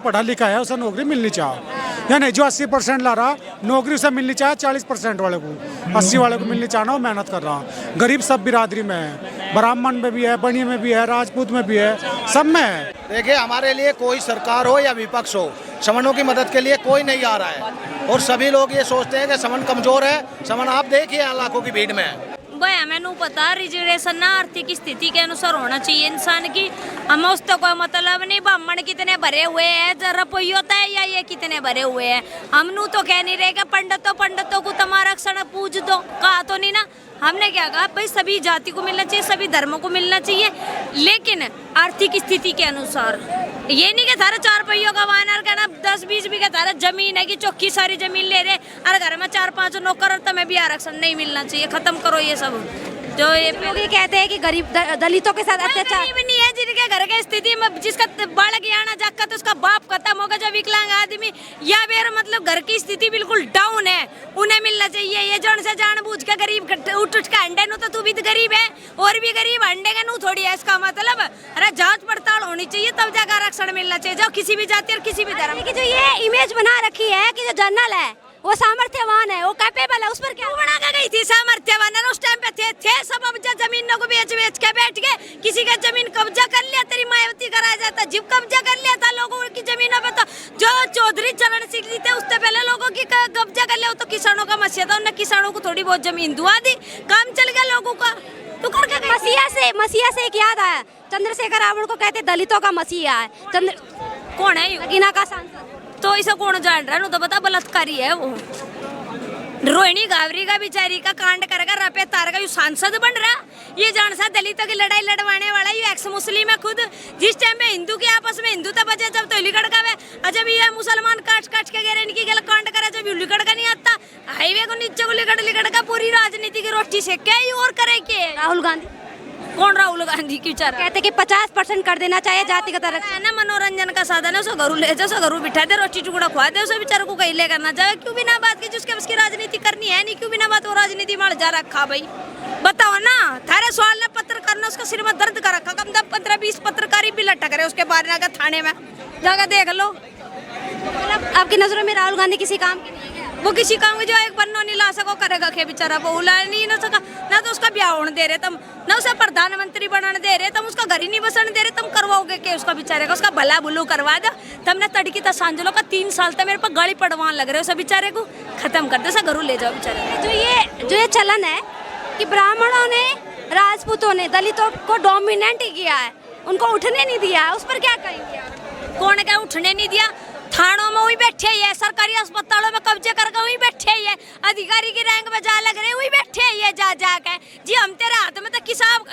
पढ़ा लिखा है उसे नौकरी मिलनी चाहिए, यानी जो 80% ला रहा नौकरी उसे मिलनी चाहिए 40% वाले को, 80 वाले को मिलनी चाहिए ना, वो मेहनत कर रहा। गरीब सब बिरादरी में है, ब्राह्मण में भी है, बनी में भी है, राजपूत में भी है, सब में है। देखिए हमारे लिए कोई सरकार हो या विपक्ष हो, समनों की मदद के लिए कोई नहीं आ रहा है और सभी लोग ये सोचते हैं कि समन कमजोर है। समन आप देखिए लाखों की भीड़ में है। भाई मैंने पता रिजर्वेशन ना आर्थिक स्थिति के अनुसार होना चाहिए इंसान की। हम उस तो कोई मतलब नहीं ब्राह्मण कितने भरे हुए हैं जरा कोई होता है या ये कितने भरे हुए हैं। हम नू तो कह नहीं रहे कि पंडितों को तुम्हारा क्षण पूज दो, कहा तो नहीं ना। हमने क्या कहा भाई सभी जाति को मिलना चाहिए, सभी धर्मों को मिलना चाहिए, लेकिन आर्थिक स्थिति के अनुसार। ये नहीं कि थारा 4 पहियों का वाहन और कहना 10-20 बीघा थारा जमीन है कि चौकी सारी जमीन ले रहे और घर में 4-5 नौकर और तुम्हें भी आरक्षण नहीं मिलना चाहिए। खत्म करो ये सब। जो ये लोग ये कहते हैं कि गरीब दलितों के साथ अत्याचार नहीं है, जिनके घर के स्थिति में जिसका बालक आना जाकर तो उसका बाप खत्म होगा, जो विकलांग आदमी या फिर मतलब घर की स्थिति बिल्कुल डाउन है, उन्हें मिलना चाहिए। ये जन से जानबूझ के गरीब उठ के अंडे नु तो तू भी गरीब है और भी गरीब अंडे का नु थोड़ी है इसका मतलब। अरे जांच पड़ताल होनी चाहिए तब जाकर आरक्षण मिलना चाहिए, जो किसी भी जाति और किसी भी धर्म की। जो ये इमेज बना रखी है कि जो जनरल है वो सामर्थ्यवान है, वो कैपेबल है, उस पर क्या बना के गई थी सामर्थ्यवान है। उस टाइम पे थे सब अब जमीनों को बेच के बैठ गए, किसी का जमीन कब्जा कर लिया, तेरी मायावती कराया जाता, जिप कब्जा कर लिया था लोगों की जमीनों पे। तो जो चौधरी चरण सिंह जी थे उससे पहले लोगों की कब्जा कर लिया, तो किसानों का मसीहा था, उन्होंने किसानों को थोड़ी बहुत जमीन दुआ दी, काम चल गया लोगों का। तो करके मसीहा से एक याद आया, चंद्रशेखर रावण को कहते दलितों का मसीहा है। कौन है नगीना का सांसद? तो इसे कौन जान रहा है? तो बता बलात्कारी है वो। रोहिणी गावरी का बेचारी का कांड करेगा रपे तार का यू सांसद बन रहा। ये जान सा दलितों की लड़ाई लड़वाने वाला यू एक्स मुस्लिम है खुद। जिस टाइम में हिंदू के आपस में हिंदू तब जब तो लिकड़ का वे, जब ये मुसलमान काट के गए इनकी गल कांड करा, जब यू लिकड़ का नहीं आता हाईवे को नीचे को लिकड़ का पूरी राजनीति की रोटी से क्या ही और करे के। राहुल गांधी कौन? राहुल गांधी की विचार कहते कि 50% कर देना चाहिए जातिगत आरक्षण है ना, मनोरंजन का साधन है। उसको घरू ले जाओ, उसको घरू बिठा दे, रोटी टुकड़ा खुआ दे, उसे बेचारे को कहीं ले करना चाहे। क्यों बिना बात के जिसके उसकी राजनीति करनी है नहीं, क्यों बिना बात वो राजनीति में जा रखा भाई? बताओ ना, थारे सवाल ने पत्रकार ने उसका सिर में दर्द कर रखा, कम से कम 15-20 पत्रकारी भी लटक रहे उसके बारे में थाने में जाकर देख लो। मतलब आपकी नजरों में राहुल गांधी किसी काम की नहीं है? वो किसी काम की जो एक बन्नो नहीं ला सको करेगा के बेचारा, वो उला नहीं ना सका ना, तो उसका ब्याह होने दे रहे तुम, ना उसे प्रधानमंत्री बनाने दे रहे तुम, उसका घर ही नहीं बसने दे रहे तुम। करवाओगे के उसका बेचारे का? उसका भला बुलू करवा दो तुमने। तड़की था सांझलो का 3 साल तक मेरे पर गाड़ी पड़वान लग रहे उसे बेचारे को, खत्म कर दे, घरों ले जाओ बेचारे। जो ये चलन है कि ब्राह्मणों ने राजपूतों ने दलितों को डोमिनेट ही किया है, उनको उठने नहीं दिया है, उस पर क्या कहेंगे? कौन क्या उठने नहीं दिया? थानों में वही बैठे ही है, सरकारी अस्पतालों में कब्जे करके वही बैठे ही है, अधिकारी की रैंक में जा लग रहे वही बैठे ही है जा के। जी हम तेरे हाथ में तो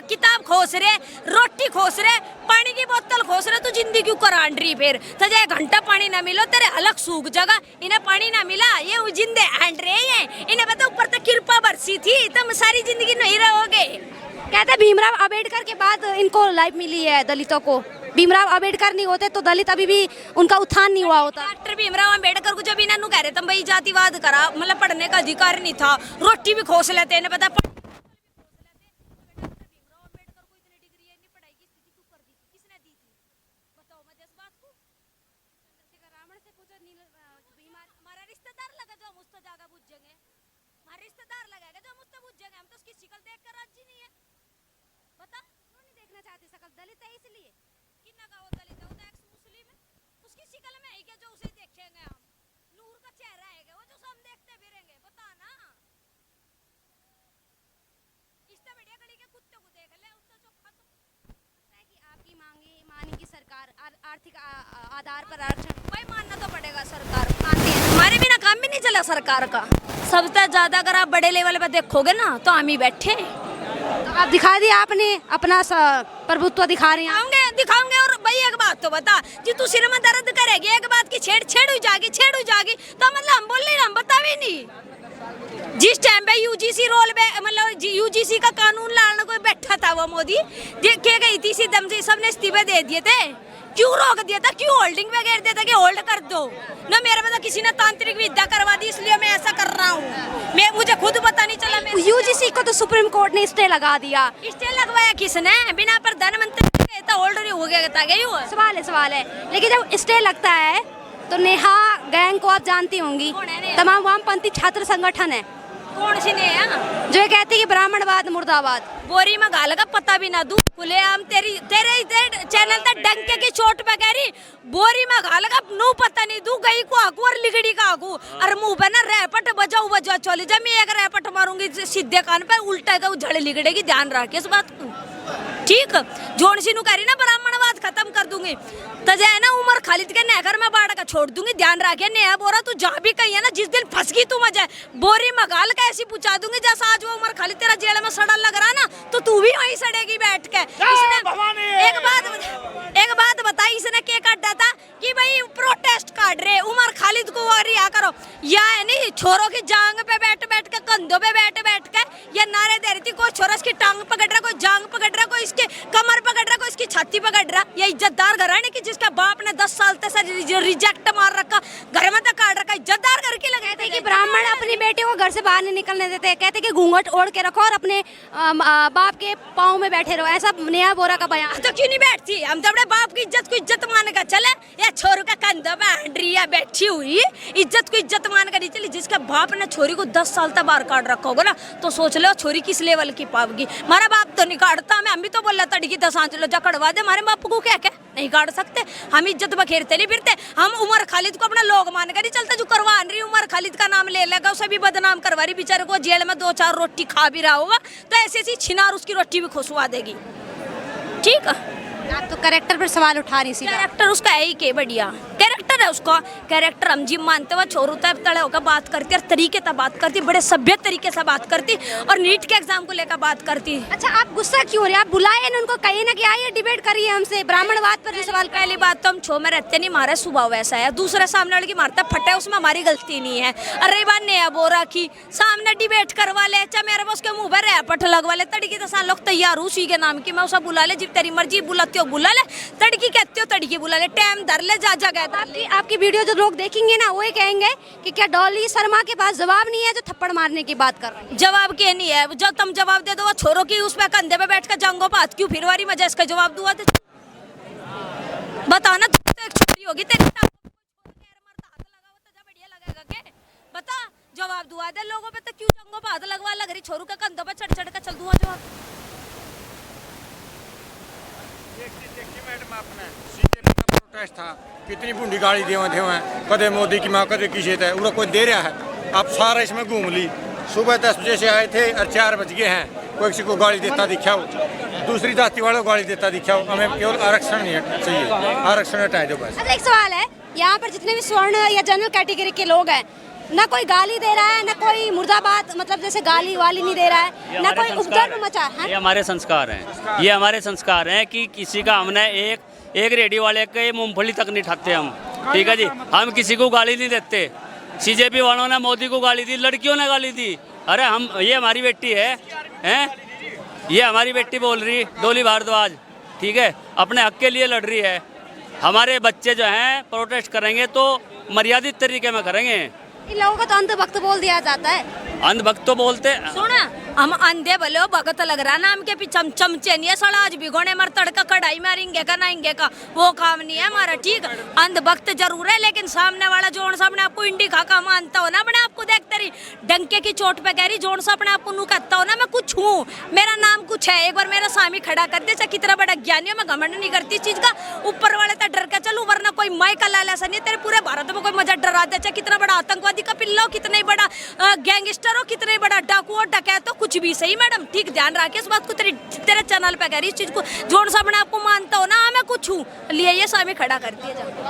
किताब खोस रहे, रोटी खोस रहे, पानी की बोतल खोस रहे, तू जिंदगी क्यों करांड रही? फिर तो जाए घंटा पानी ना मिलो तेरे अलग सूख जगह, इन्हें पानी ना मिला ये जिंदे हैंड रहे हैं, इन्हें पता ऊपर तक कृपा बरसी थी, तुम सारी जिंदगी नहीं रहोगे। कहते भीमराव अंबेडकर के बाद इनको लाइफ मिली है दलितों को। भीमराव अंबेडकर नहीं होते तो दलित अभी भी उनका उत्थान नहीं हुआ होता। डॉक्टर भीमराव अंबेडकर को जब इन्होंने कह रहे तुम भाई जातिवाद करा, मतलब पढ़ने का अधिकार नहीं था, रोटी भी खोस लेते इन्हें पता। दलित है इसलिए कितना का वो दलित है, वो तो एक्स मुस्लिम है, उसकी शक्ल में है क्या जो उसे देखेंगे हम? नूर का चेहरा है वो जो हम देखते फिरेंगे? बता ना, इससे बढ़िया गली के कुत्ते को देख ले, उससे चोखा तो है कि आपकी मांगी की सरकार आर्थिक आधार पर आरक्षण भाई मानना तो पड़ेगा। सरकार मानती है, हमारे बिना काम भी नहीं चला सरकार का। सबसे ज्यादा अगर आप बड़े लेवल पे देखोगे ना तो हम ही बैठे। तो आप दिखा दिया, आपने अपना प्रभुत्व दिखा रहे हैं। दिखाऊंगे। और भाई एक बात तो बता, जी तू सिर में दर्द करेगी एक बात की छेड़ हो जाएगी तो मतलब हम बोल नहीं, हम बतावे नहीं। जिस टाइम पे यूजीसी रोल पे मतलब यूजीसी का कानून लाने को बैठा था वो मोदी, देखे गई थी सीधम से सबने इस्तीफे दे दिए थे। क्यों रोक दिया था? क्यों होल्डिंग पे घेर दिया था कि होल्ड कर दो ना? मेरे में तो किसी ने तांत्रिक विद्या करवा दी इसलिए मैं ऐसा कर रहा हूँ, मुझे खुद पता नहीं चला। यूजीसी को तो सुप्रीम कोर्ट ने स्टे लगा दिया। स्टे लगवाया किसने? बिना प्रधानमंत्री ये तो ऑलरेडी हो गया था गई वो। सवाल है लेकिन जब स्टे लगता है तो नेहा गैंग को आप जानती होंगी, कौन है नेहा? तमाम वामपंथी छात्र संगठन है कौन सी ने है जो ये कहती है कि ब्राह्मणवाद मुर्दाबाद। बोरी में गाल का पता भी ना दूं खुले आम तेरे चैनल तक डंके की चोट पे कह रही बोरी में गाल का नू पता नहीं दूं गई को आगू और लिगड़ी का आगू और मुंह पे ना रैपट बजा चली जा मैं एक रैपट मारूंगी सीधे कान पे उल्टा का उछड़ लिगड़ेगी ध्यान रखे इस बात को ठीक। जोन सी नु कह रही ना ब्राह्मणवाद खत्म कर दूंगी तो जाए ना उमर खालिद के नहर में बाढ़ का छोड़ दूंगी ध्यान रखे नेहा बोरा तू जहाँ भी कही है ना जिस दिन फंस गई तू मजा बोरी मगाल का ऐसी पूछा दूंगी जैसा आज वो उमर खालिद तेरा जेल में सड़ा लग रहा ना तो तू भी वहीं सड़ेगी बैठ के। एक बात बताई इसने क्या काटा था कि भाई प्रोटेस्ट काट रहे उमर खालिद को रिहा करो या है नहीं छोरों की जांग पे बैठ के कंधों पे बैठ के या नारे दे रही थी कोई छोरा इसकी टांग पकड़ रहा कोई जांग पकड़ रहा कोई इसके कमर पकड़ रहा कोई इसकी छाती पकड़ रहा। ये इज्जतदार घर है कि जिसका बाप ने 10 साल तक रिजेक्ट मार रखा घर में तक काट रखा इज्जतदार घर की लगे थे कि ब्राह्मण अपनी बेटी को घर से बाहर नहीं निकलने देते, कहते कि घूंघट ओढ़ के रखो और अपने बाप के पाँव में बैठे रहो, ऐसा नेहा बोरा का बयान। तो क्यों नहीं बैठती हम तो अपने बाप की इज्जत को इज्जत मान कर चले या छोरू का कंधा पे हैंड्रिया बैठी हुई इज्जत को इज्जत मान कर नहीं चली जिसके बाप ने छोरी को 10 साल तक बाहर काट रखा होगा ना तो सोच लो छोरी किस लेवल की पावगी। हमारा बाप तो नहीं काटता हमें हम भी तो बोल रहा तड़की 10 आंच लो जा कड़वा दे हमारे बाप को क्या नहीं काट सकते हम इज्जत बखेरते नहीं फिरते हम उमर खालिद को अपना लोग मान कर नहीं चलते जो करवा रही उमर खालिद का नाम ले लेगा उसे भी बदनाम करवा रही बेचारे को जेल में 2-4 रोटी खा भी रहा होगा तो ऐसी ऐसी छिनार उसकी रोटी भी खुशवा देगी ठीक है। आप तो कैरेक्टर पर सवाल उठा रही थी। कैरेक्टर उसका है ही के बढ़िया कैरेक्टर है उसका कैरेक्टर हम जी मानते हुए छोरू तब तड़े होकर बात करती और तरीके से बात करती बड़े सभ्य तरीके से बात करती और नीट के एग्जाम को लेकर बात करती। अच्छा आप गुस्सा क्यों हो रहे, आप बुलाए ना उनको कहिए ना कि आइए डिबेट करिए हमसे ब्राह्मणवाद पर जो सवाल। पहली बात तो हम छो में रहते नहीं हमारा स्वभाव वैसा है दूसरे सामने वाले की मारता फटे उसमें हमारी गलती नहीं है। अरे बात नेहा बोरा की सामने डिबेट करवा ले चाहे मेरे उसके मुंह पर रैपट लगवा ले तड़की तो लोग तैयार हूँ उसी के नाम की मैं उसे बुला ले जिब तेरी मर्जी बुलाती हो बुला ले तड़की कहती हो तड़की बुला ले टाइम धर ले जा जगह। आपकी वीडियो जो लोग देखेंगे ना वो ये कहेंगे कि क्या डॉली शर्मा के पास जवाब नहीं है जो थप्पड़ मारने की बात कर रहे हैं। जवाब के नहीं है जब तुम जवाब दे दो वो छोरों की उस पे कंधे पे बैठ कर जंगों पे हाथ क्यों फिरवारी मजा इसका जवाब दूंगा बताना तू तो एक छोरी होगी तेरी हाथ लगा तो बढ़िया लगेगा के बता जवाब दुआ दे लोगों पे तो क्यों जंगों पे हाथ लगवा लग रही छोरू के कंधों पे चढ़ चढ़ कर चल दूंगा जवाब। मैडम अपना सीजेपी का प्रोटेस्ट था कितनी बूंदी गाड़ी देवा कदे मोदी की माँ कदे किसी थे वो कोई दे रहा है आप सारा इसमें घूम ली सुबह 10 बजे से आए थे और 4 बज गए हैं कोई किसी को गाड़ी देता दिखाओ दूसरी जाति वालों को गाड़ी देता दिखाओ हमें केवल आरक्षण नहीं चाहिए आरक्षण हटाए दो बस। अच्छा एक सवाल है यहाँ पर जितने भी स्वर्ण या जनरल कैटेगरी के लोग हैं ना कोई गाली दे रहा है ना कोई मुर्दाबाद मतलब जैसे गाली वाली नहीं दे रहा है ना कोई उपद्रव मचा है। ये हमारे संस्कार हैं ये हमारे संस्कार हैं कि किसी का हमने एक रेडी वाले के मूंगफली तक नहीं ठाते हम ठीक है जी हम किसी को गाली नहीं देते। सीजेपी वालों ने मोदी को गाली दी लड़कियों ने गाली दी अरे हम ये हमारी बेटी है ये हमारी बेटी बोल रही डोली भारद्वाज ठीक है अपने हक के लिए लड़ रही है। हमारे बच्चे जो हैं प्रोटेस्ट करेंगे तो मर्यादित तरीके में करेंगे। इन लोगों को तो अंधभक्त बोल दिया जाता है। अंधभक्त तो बोलते सुन हम अंधे भले हो भगत लग रहा नाम के पीछे हम चमचे नहीं है सड़ा आज भिगोने मर तड़का कढ़ाई मारेंगे का नाएंगे का वो काम नहीं है हमारा ठीक। अंधभक्त जरूर है लेकिन सामने वाला जोन सा अपने आपको इंडी खा का मानता हो ना अपने आपको देखते रही डंके की चोट पे कह रही जोन सा अपने आपको नू कहता हो ना मैं कुछ हूँ मेरा नाम कुछ है एक बार मेरा सामी खड़ा कर दे चाहे कितना बड़ा ज्ञानी हो मैं घमंड नहीं करती इस चीज का ऊपर वाले तक डर के चलूं वरना कोई माई का लाल ऐसा नहीं तेरे पूरे भारत में कोई मजा डरा दे चाहे कितना बड़ा आतंकवादी का पिल्ला हो कितना बड़ा गैंगस्टर हो कितने बड़ा डाकू हो डकैत हो कुछ भी सही मैडम ठीक ध्यान रखे इस बात को तेरे चैनल पे कह रही इस चीज को जोन सा अपने आपको मानता हो ना मैं कुछ हूँ लिए ये सामी खड़ा करती है।